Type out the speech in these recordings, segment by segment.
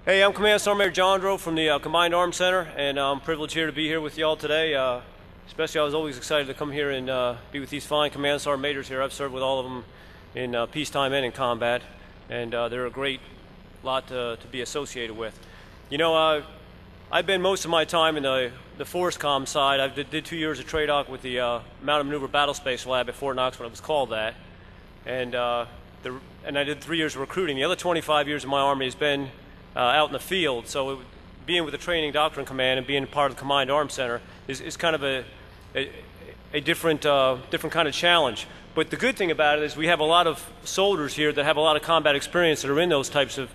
Hey, I'm Command Sergeant Major Johndrow from the Combined Arms Center, and I'm privileged here to be here with y'all today. Especially, I was always excited to come here and be with these fine Command Sergeant Majors here. I've served with all of them in peacetime and in combat, and they're a great lot to be associated with. You know, I've been most of my time in the FORSCOM side. I did 2 years of TRADOC with the Mounted Maneuver Battlespace Lab at Fort Knox when it was called that, and I did 3 years of recruiting. The other 25 years of my Army has been out in the field, so being with the Training Doctrine Command and being part of the Combined Arms Center is kind of a different kind of challenge. But the good thing about it is we have a lot of soldiers here that have a lot of combat experience that are in those types of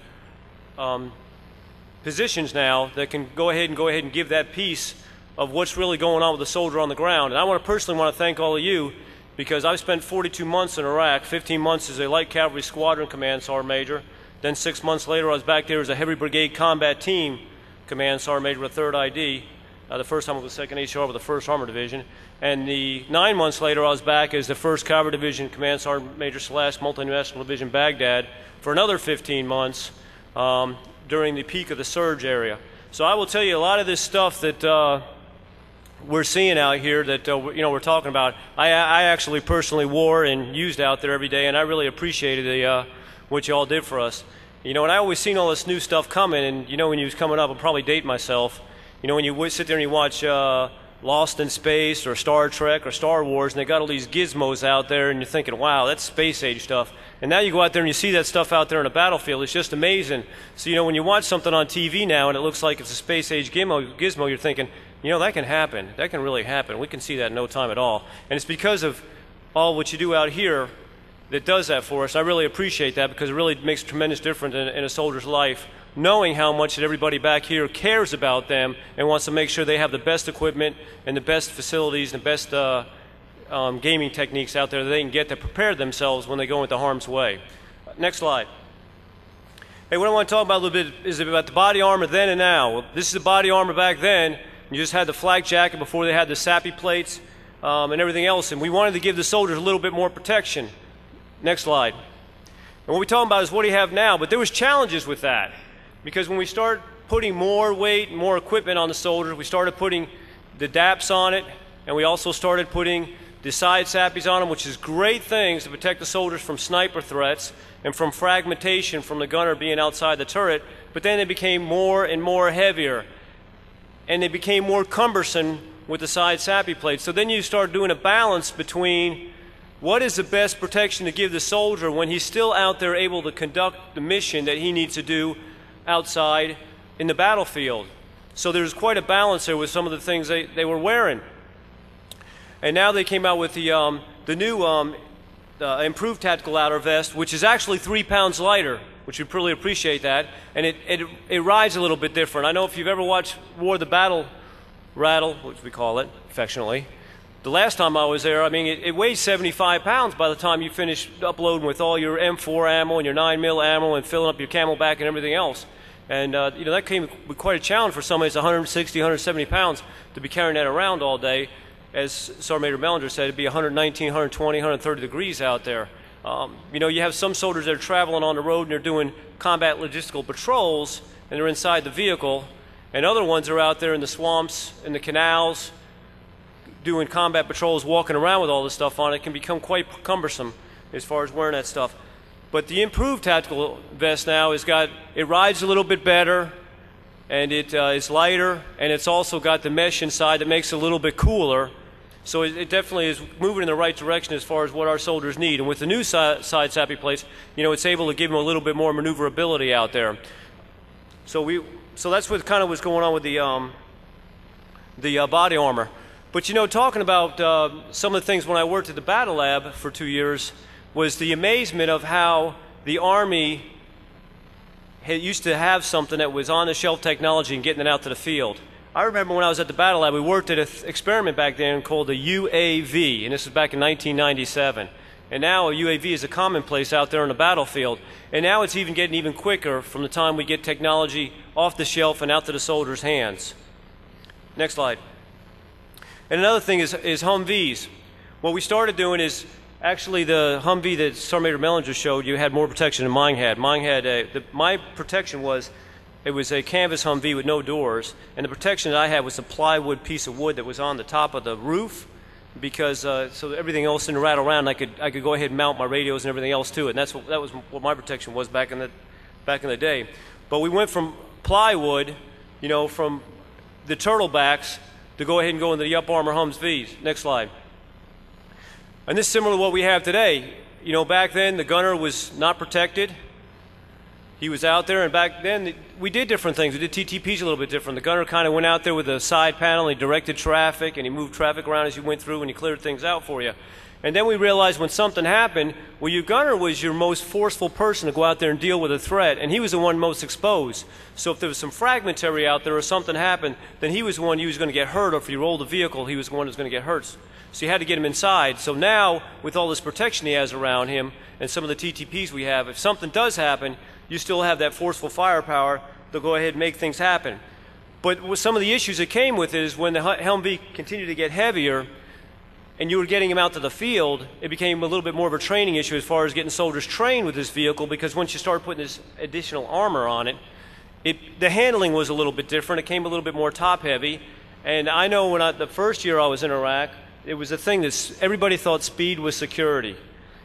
positions now that can go ahead and give that piece of what's really going on with the soldier on the ground. And I personally want to thank all of you, because I've spent 42 months in Iraq, 15 months as a Light Cavalry Squadron Command Sergeant Major. Then 6 months later, I was back there as a Heavy Brigade Combat Team Command Sergeant Major with 3rd ID. The first time I was 2nd HR with the 1st Armored Division. And 9 months later, I was back as the 1st Cavalry Division Command Sergeant Major / Multinational Division Baghdad for another 15 months during the peak of the surge area. So I will tell you, a lot of this stuff that we're seeing out here that we're talking about, I actually personally wore and used out there every day, and I really appreciated what you all did for us. You know, and I always seen all this new stuff coming, and you know, when you was coming up, I'm probably dating myself, you know, when you sit there and you watch Lost in Space or Star Trek or Star Wars, and they got all these gizmos out there, and you're thinking, wow, that's space age stuff. And now you go out there and you see that stuff out there on the battlefield. It's just amazing. So, you know, when you watch something on TV now and it looks like it's a space age gizmo, you're thinking, you know, that can happen. That can really happen. We can see that in no time at all. And it's because of all what you do out here that does that for us. I really appreciate that, because it really makes a tremendous difference in a soldier's life, knowing how much that everybody back here cares about them and wants to make sure they have the best equipment and the best facilities and the best gaming techniques out there that they can get to prepare themselves when they go into harm's way. Next slide. Hey, what I want to talk about a little bit is about the body armor then and now. Well, this is the body armor back then. You just had the flak jacket before they had the SAPI plates and everything else, and we wanted to give the soldiers a little bit more protection. Next slide. And what we're talking about is what do you have now, but there was challenges with that, because when we start putting more weight and more equipment on the soldiers, we started putting the DAPs on it, and we also started putting the side SAPIs on them, which is great things to protect the soldiers from sniper threats and from fragmentation from the gunner being outside the turret, but then they became more and more heavier, and they became more cumbersome with the side SAPI plates. So then you start doing a balance between what is the best protection to give the soldier when he's still out there able to conduct the mission that he needs to do outside in the battlefield. So there's quite a balance there with some of the things they were wearing. And now they came out with the new improved tactical outer vest, which is actually 3 pounds lighter, which you'd really appreciate that. And it rides a little bit different. I know if you've ever watched War the Battle Rattle, which we call it affectionately, the last time I was there, I mean, it weighs 75 pounds by the time you finish uploading with all your M4 ammo and your 9mm ammo and filling up your Camelback and everything else. And, you know, that came with quite a challenge for somebody that's 160, 170 pounds to be carrying that around all day. As Sergeant Major Mellinger said, it'd be 119, 120, 130 degrees out there. You know, you have some soldiers that are traveling on the road and they're doing combat logistical patrols and they're inside the vehicle, and other ones are out there in the swamps, in the canals, doing combat patrols, walking around with all this stuff on. It can become quite cumbersome as far as wearing that stuff. But the improved tactical vest now it rides a little bit better, and it is lighter, and it's also got the mesh inside that makes it a little bit cooler. So it definitely is moving in the right direction as far as what our soldiers need. And with the new side SAPI plates, you know, it's able to give them a little bit more maneuverability out there. So that's what kind of was going on with the body armor. But you know, talking about some of the things when I worked at the Battle Lab for 2 years was the amazement of how the Army used to have something that was on-the-shelf technology and getting it out to the field. I remember when I was at the Battle Lab, we worked at an experiment back then called the UAV, and this was back in 1997. And now a UAV is a commonplace out there on the battlefield. And now it's even getting even quicker from the time we get technology off the shelf and out to the soldiers' hands. Next slide. And another thing is Humvees. What we started doing is actually the Humvee that Sergeant Major Mellinger showed you had more protection than mine had. Mine had my protection was It was a canvas Humvee with no doors, and the protection that I had was a plywood piece of wood that was on the top of the roof, because so everything else didn't rattle around. I could go ahead and mount my radios and everything else to it, and that was what my protection was back in the day. But we went from plywood, you know, from the turtlebacks, to go ahead and go into the up armor Humvees. Next slide. And this is similar to what we have today. You know, back then the gunner was not protected. He was out there, and back then we did different things. We did TTPs a little bit different. The gunner kind of went out there with a side panel, and he directed traffic, and he moved traffic around as you went through, and he cleared things out for you. And then we realized when something happened, well, your gunner was your most forceful person to go out there and deal with a threat, and he was the one most exposed. So if there was some fragmentary out there or something happened, then he was the one who was going to get hurt, or if you rolled a vehicle, he was the one who was going to get hurt. So you had to get him inside. So now, with all this protection he has around him, and some of the TTPs we have, if something does happen, you still have that forceful firepower to go ahead and make things happen. But with some of the issues that came with it is when the Humvee continued to get heavier and you were getting him out to the field, it became a little bit more of a training issue as far as getting soldiers trained with this vehicle, because once you started putting this additional armor on it, the handling was a little bit different. It came a little bit more top heavy. And I know when the first year I was in Iraq, it was a thing that everybody thought speed was security.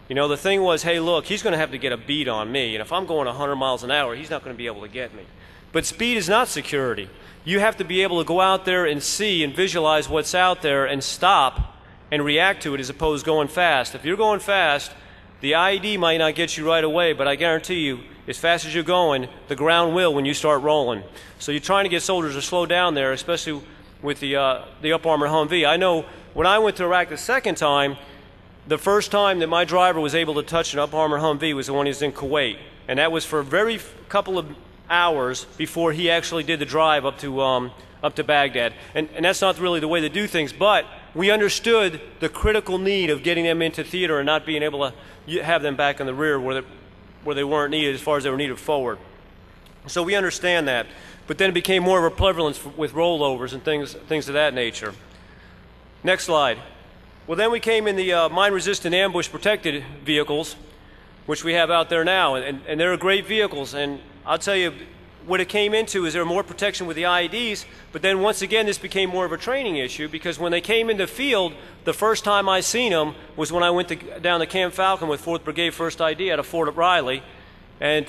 You know, the thing was, hey, look, he's going to have to get a beat on me, and if I'm going 100 miles an hour, he's not going to be able to get me. But speed is not security. You have to be able to go out there and see and visualize what's out there and stop and react to it, as opposed to going fast. If you're going fast, the IED might not get you right away, but I guarantee you, as fast as you're going, the ground will when you start rolling. So you're trying to get soldiers to slow down there, especially with the up armor Humvee. I know when I went to Iraq the second time, the first time that my driver was able to touch an up armor Humvee was the one he was in Kuwait, and that was for a very couple of hours before he actually did the drive up to Baghdad. And that's not really the way to do things, but we understood the critical need of getting them into theater and not being able to have them back in the rear where they weren't needed as far as they were needed forward. So we understand that. But then it became more of a prevalence with rollovers and things of that nature. Next slide. Well, then we came in the mine-resistant ambush-protected vehicles, which we have out there now, and they're great vehicles. And I'll tell you, what it came into is there more protection with the IEDs, but then once again this became more of a training issue, because when they came into the field, the first time I seen them was when I went down to Camp Falcon with 4th Brigade 1st ID out of Fort Riley, and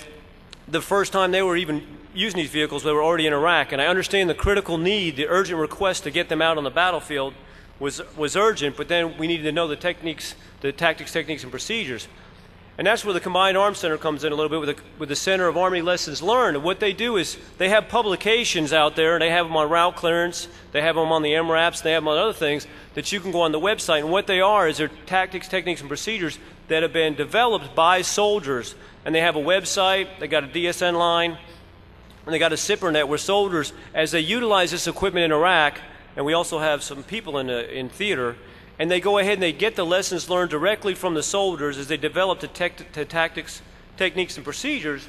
the first time they were even using these vehicles, they were already in Iraq. And I understand the critical need, the urgent request to get them out on the battlefield was urgent, but then we needed to know the techniques, the tactics, techniques, and procedures. And that's where the Combined Arms Center comes in a little bit with the Center of Army Lessons Learned. And what they do is they have publications out there, and they have them on route clearance, they have them on the MRAPs, they have them on other things that you can go on the website. And what they are is they're tactics, techniques, and procedures that have been developed by soldiers. And they have a website, they got a DSN line, and they got a SIPR net where soldiers, as they utilize this equipment in Iraq, and we also have some people in theater, and they go ahead and they get the lessons learned directly from the soldiers as they develop the tactics, techniques, and procedures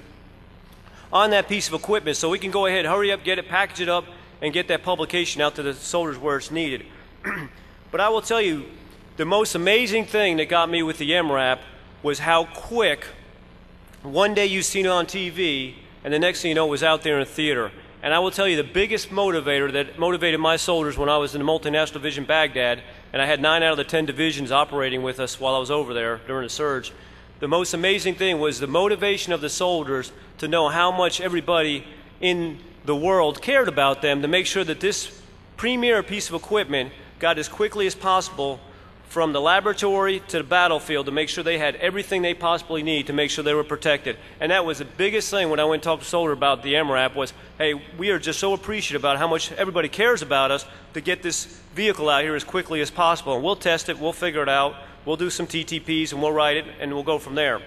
on that piece of equipment. So we can go ahead, hurry up, get it, package it up, and get that publication out to the soldiers where it's needed. But I will tell you, the most amazing thing that got me with the MRAP was how quick one day you seen it on TV, and the next thing you know it was out there in theater. And I will tell you, the biggest motivator that motivated my soldiers when I was in the Multinational Division Baghdad, and I had 9 out of the 10 divisions operating with us while I was over there during the surge, the most amazing thing was the motivation of the soldiers to know how much everybody in the world cared about them, to make sure that this premier piece of equipment got as quickly as possible from the laboratory to the battlefield, to make sure they had everything they possibly need to make sure they were protected. And that was the biggest thing when I went and talked to soldiers about the MRAP was, hey, we are just so appreciative about how much everybody cares about us to get this vehicle out here as quickly as possible. And we'll test it, we'll figure it out, we'll do some TTPs, and we'll write it, and we'll go from there.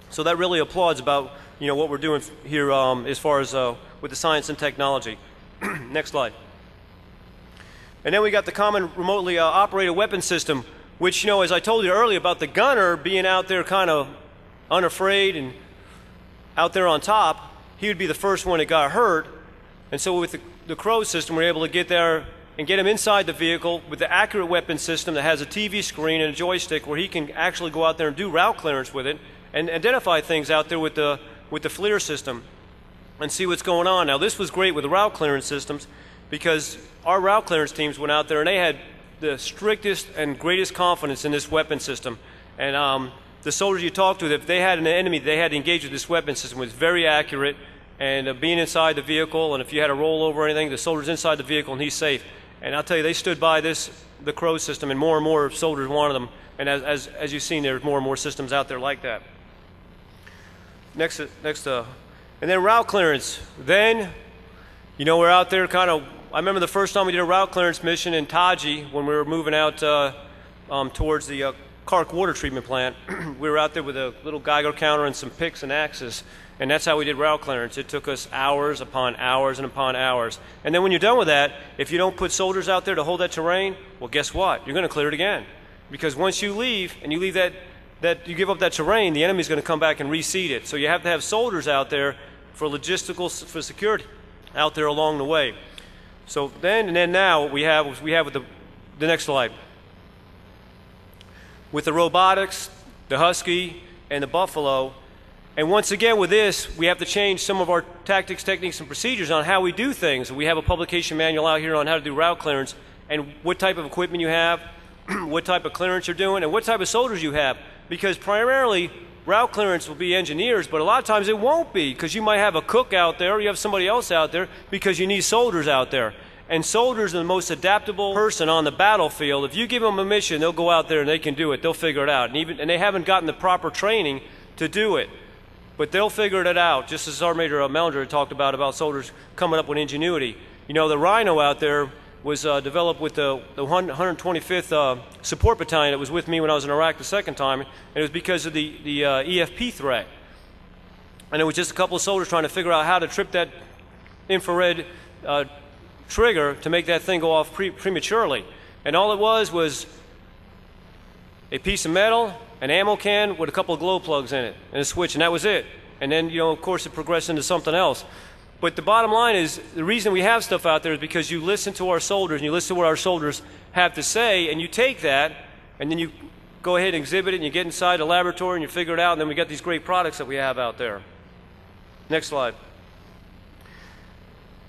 So that really applauds about, you know, what we're doing here as far as with the science and technology. Next slide. And then we got the Common Remotely Operated Weapon System, which, you know, as I told you earlier about the gunner being out there kind of unafraid and out there on top, he would be the first one that got hurt. And so with the Crow system, we're able to get there and get him inside the vehicle with the accurate weapon system that has a TV screen and a joystick where he can actually go out there and do route clearance with it and identify things out there with the FLIR system. and see what's going on. Now, this was great with the route clearance systems because our route clearance teams went out there and they had the strictest and greatest confidence in this weapon system. And the soldiers you talked to, if they had an enemy they had to engage with, this weapon system was very accurate. And being inside the vehicle, and if you had a rollover or anything, the soldier's inside the vehicle and he's safe. And I'll tell you, they stood by the Crow system, and more soldiers wanted them. And as you've seen, there's more and more systems out there like that. Next, and then route clearance. Then, you know, we're out there kind of. I remember the first time we did a route clearance mission in Taji when we were moving out towards the Kark water treatment plant. We were out there with a little Geiger counter and some picks and axes, and that's how we did route clearance. It took us hours upon hours and upon hours. And then when you're done with that, if you don't put soldiers out there to hold that terrain, well, guess what? You're going to clear it again. Because once you leave, and you leave you give up that terrain, the enemy's going to come back and reseed it. So you have to have soldiers out there for logistical, for security out there along the way. So then and then now what we have with the next slide. With the robotics, the Husky, and the Buffalo. And once again with this, we have to change some of our tactics, techniques, and procedures on how we do things. We have a publication manual out here on how to do route clearance and what type of equipment you have, what type of clearance you're doing, and what type of soldiers you have. Because primarily, route clearance will be engineers, but a lot of times it won't be, because you might have a cook out there, or you have somebody else out there, because you need soldiers out there. And soldiers are the most adaptable person on the battlefield. If you give them a mission, they'll go out there and they can do it. They'll figure it out. And they haven't gotten the proper training to do it. But they'll figure it out, just as Sergeant Major Mellinger talked about soldiers coming up with ingenuity. You know, the Rhino out there was developed with the 125th Support Battalion that was with me when I was in Iraq the second time, and it was because of the EFP threat. And it was just a couple of soldiers trying to figure out how to trip that infrared trigger to make that thing go off prematurely. And all it was a piece of metal, an ammo can with a couple of glow plugs in it, and a switch, and that was it. And then, you know, of course, it progressed into something else. But the bottom line is, the reason we have stuff out there is because you listen to our soldiers, and you listen to what our soldiers have to say, and you take that, and then you go ahead and exhibit it, and you get inside the laboratory, and you figure it out, and then we got these great products that we have out there. Next slide.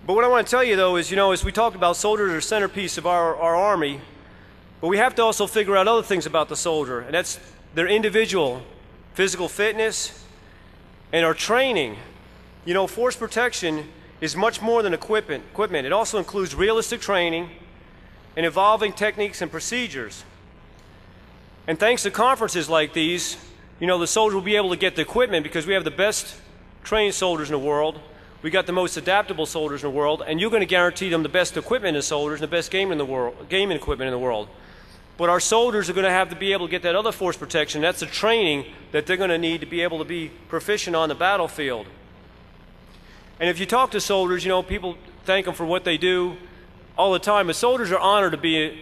But what I want to tell you, though, is, you know, as we talked about, soldiers are the centerpiece of our Army, but we have to also figure out other things about the soldier, and that's their individual physical fitness and our training. You know, force protection is much more than equipment. It also includes realistic training and evolving techniques and procedures. And thanks to conferences like these, you know, the soldier will be able to get the equipment because we have the best trained soldiers in the world. We got the most adaptable soldiers in the world, and you're going to guarantee them the best equipment and soldiers and the best gaming equipment in the world. But our soldiers are going to have to be able to get that other force protection. That's the training that they're going to need to be able to be proficient on the battlefield. And if you talk to soldiers, you know, people thank them for what they do all the time. But soldiers are honored to be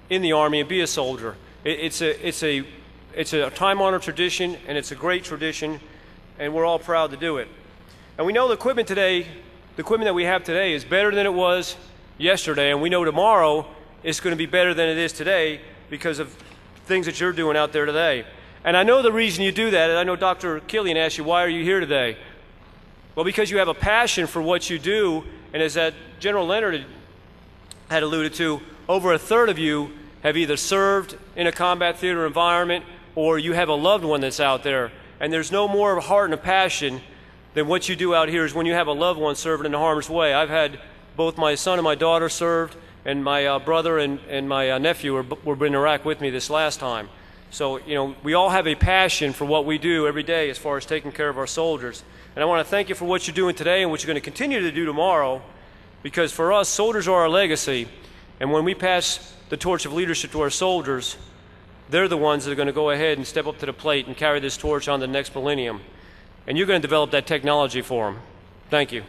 in the Army and be a soldier. It's a time-honored tradition, and it's a great tradition, and we're all proud to do it. And we know the equipment today, the equipment that we have today is better than it was yesterday, and we know tomorrow it's going to be better than it is today because of things that you're doing out there today. And I know the reason you do that, and I know Dr. Killian asked you, why are you here today? Well, because you have a passion for what you do, and as that General Leonard had alluded to, over a third of you have either served in a combat theater environment or you have a loved one that's out there. And there's no more of a heart and a passion than what you do out here is when you have a loved one serving in harm's way. I've had both my son and my daughter served, and my brother and my nephew were in Iraq with me this last time. So, you know, we all have a passion for what we do every day as far as taking care of our soldiers. And I want to thank you for what you're doing today and what you're going to continue to do tomorrow, because for us, soldiers are our legacy. And when we pass the torch of leadership to our soldiers, they're the ones that are going to go ahead and step up to the plate and carry this torch on to the next millennium. And you're going to develop that technology for them. Thank you.